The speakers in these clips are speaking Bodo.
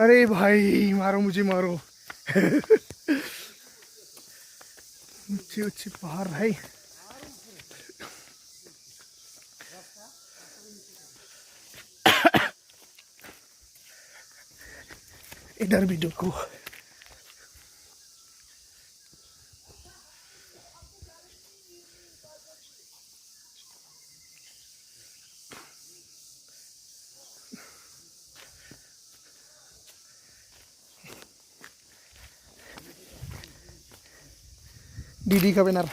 अरे भाई मारो मुझे मारो। ऊंचे ऊंचे पहाड़ भाई। इधर भी देखो। दीदी का बैनर।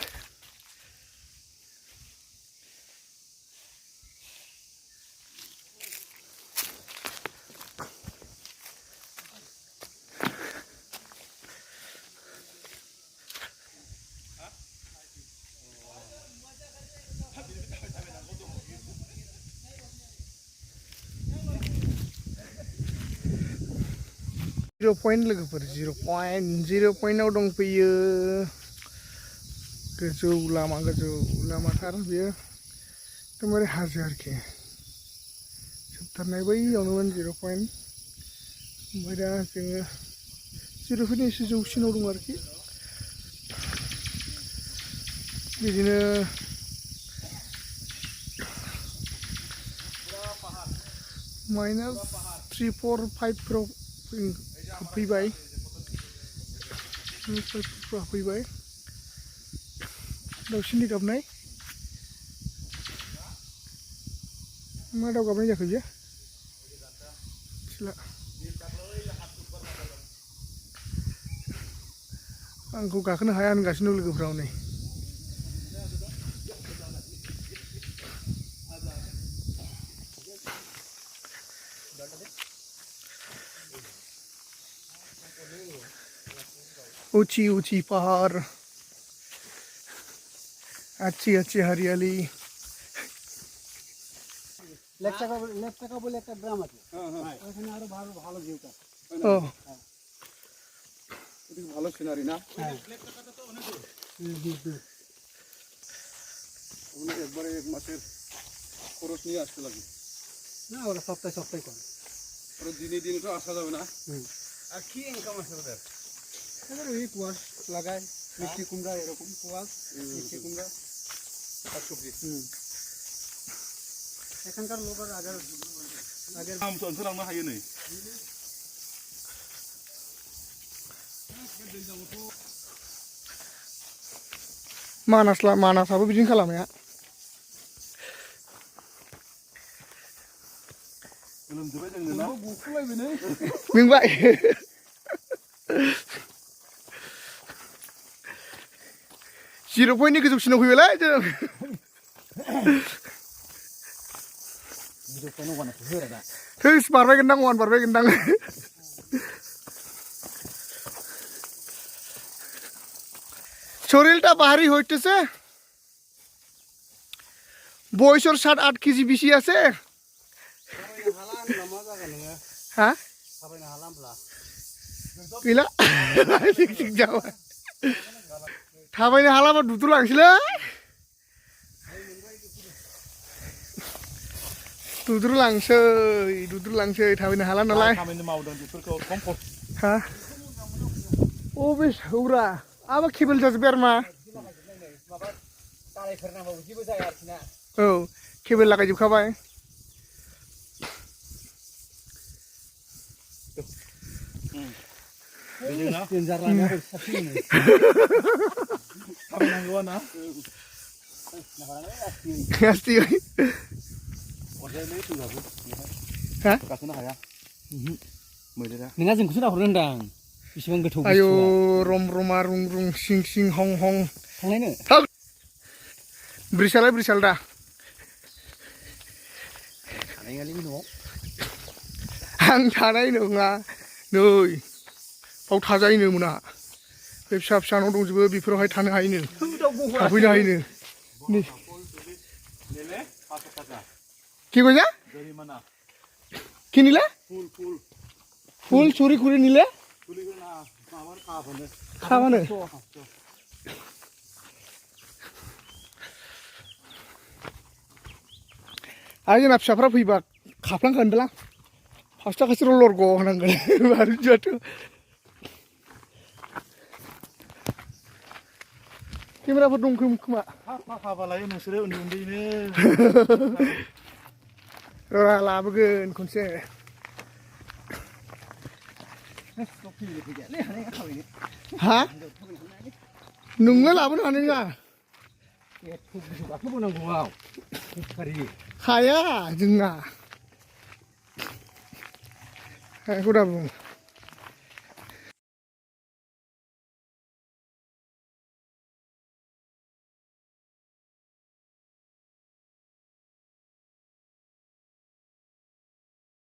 0 point लोगोफोर 0 point आव दंफैयो गोजौ लामाथार बेयो एकदमबारे हाजो आरोखि जोबथारनाय बैयावनोमोन 0 point ओमफ्राय दा जोङो 0 point एसे जौसिनाव दं आरोखि बिदिनो -3, 4, 5 फोराव फैबाय फैबाय दाउसिननि गाबनाय मा दाउ गाबनाय जाखो बियो मिथिला आंखौ गाखोनो हाया होनगासिनो लोगोफोरा हनै ऊंची ऊंची पहाड़ अच्छी अच्छी हरियाली লেপটাকা বলে একটা গ্রাম আছে ওখানে আরো ভালো ভালো ভিউটা ও এটা ভালো সিনারি না লেপটাকাটা তো অনেক দূর ওখানে একবারে এক মাসের খরচ নিয়ে আসতে লাগে না ওরা সপ্তাহে করে ওরা দিনে দিনে তো আসা যাবে না আর কি ইনকাম আছে ওদের এবার ওই কুয়াশ লাগায় মিষ্টি কুমড়া এরকম কুয়াশ মিষ্টি কুমড়া শাকসবজি এখানকার লোকের আগের নাম ওনसोलांनो हायो नै मानासाबो बिदिनो खालामनाया गोलोमजोबाय जोंनो ना गुफुलायबाय नै मेंबाय जिर' पइन्टनि गोजौसिनाव फैबायलाय जों थैस बारबायगोनदां वान बारबायगोनदां শরীরটা ভারী হইতেছে বয়সের 7-8 কেজি বেশি আছে হ্যাঁ गैला सिं जाबाय थाबायनो हालाबा दुद्रुलांसैलै दुद्रुलांसै थाबायनो हाला नालाय खामानि मावदों बेफोरखौ कम्फर्ट हा अ बे सौरा आबा केबल जाजोब्बाय आरो मा माबा दालायफोर नांबाबो जेबो जाया आरोखि ना औ केबल लागायजोबखाबाय डेन्जार लामाया साबसिन थाबायनांगौआ ना आस्ति अरजायलै फैबाबो हा गाखोनो हाया मैदेरा नोंहा जोंखौसो नाहरनो होनदां बेसेबां गोथौ आयौ रम रमा रुं रुं सिं सिं हं हं थांनायनो ब्रिसाल दा थानायालै न'आव आं थानाय नङा नै बाव थाजायोनो मोना बे फिसा फिसा न' दंजोबो बेफोरावहाय थानो हायोनो थाफैनो हायोनो কি কইছা জরিমানা কি নিলে ফুল চুরি করে নিলে খাবানো आरो जोंना फिसाफ्रा फैबा खाफ्लांखानोब्ला 5 थाखासोल' लरग' होनांगोन बारु जुआथ' केमेराफोर दं खोमा हाबालाय नोंसोरो उन्दै उन्दैनो र' लाबोगोन खनसे हा नोंलाय लाबोनो हानाय नङा गाखोबोनांगौआव हाया जोंना हायाखौ दा बुं